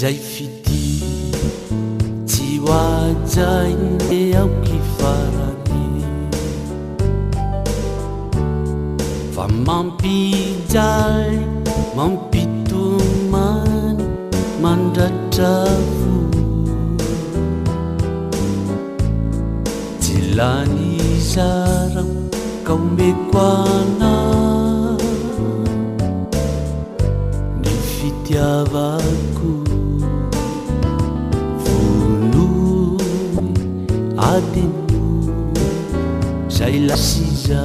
zay fity tsy hoajaine aoky farany fa mampijay mampitomany mandratra fo tsy lany zara ka omeko ana ny fitiavako adino zay lasiza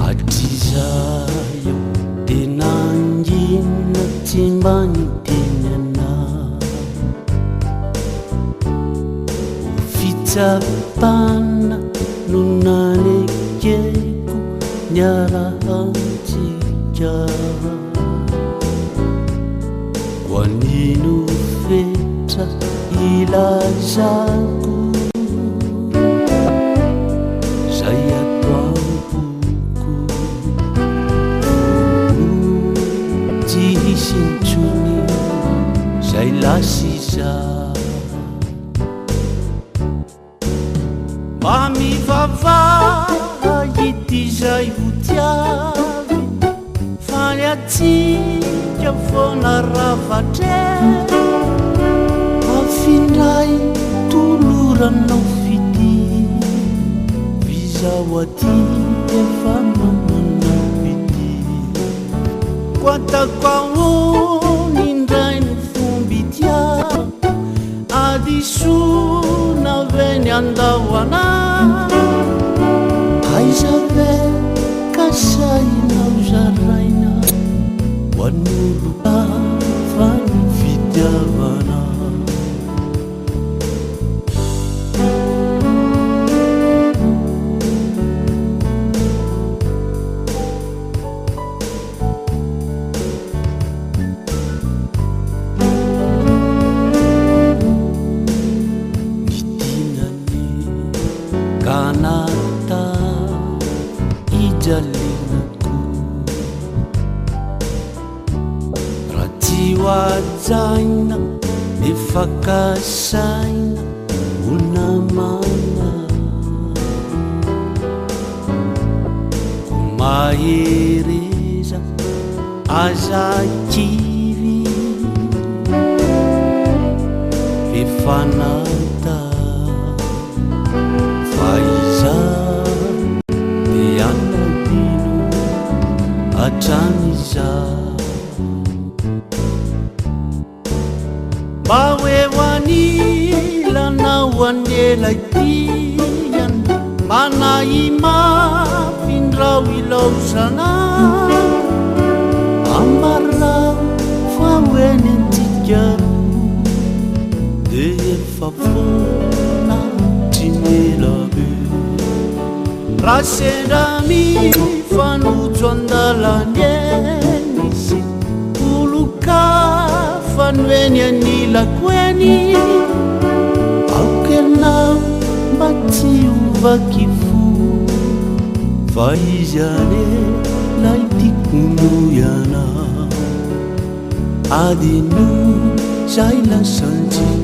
atriza io tenangina tsy maniteny ana ho fitsapana no nanekeko niarahantsika hoanino fetra ilazako zay atoamboko tsy hisintsony zay lasiza mba mivavaha ity zay ho tiavy faniatsika fona ravatre afindray toloranao fity vizao aty efa mamanao ity koatako aony indray ny fomby tia adisona veny andao ana aiza ve kasainao zaraina hoan'olo fa ny fitiavana kanata ijalinako raha tsy hoajaina efa kasaina ho namana ko mahereza azakivy efanata faiza de anadino atraniza mba hoe hoanilanao anelay tiany manay mapindrao ilaozana amarao fa hoeny antikaro de efa fona trimelabe raha sendra mifanojo andalany enisy oloka fanoeny anilako eny aokenao mba tsy ovaky fo fa izy ane lay tikonoiana adino zay lasantsika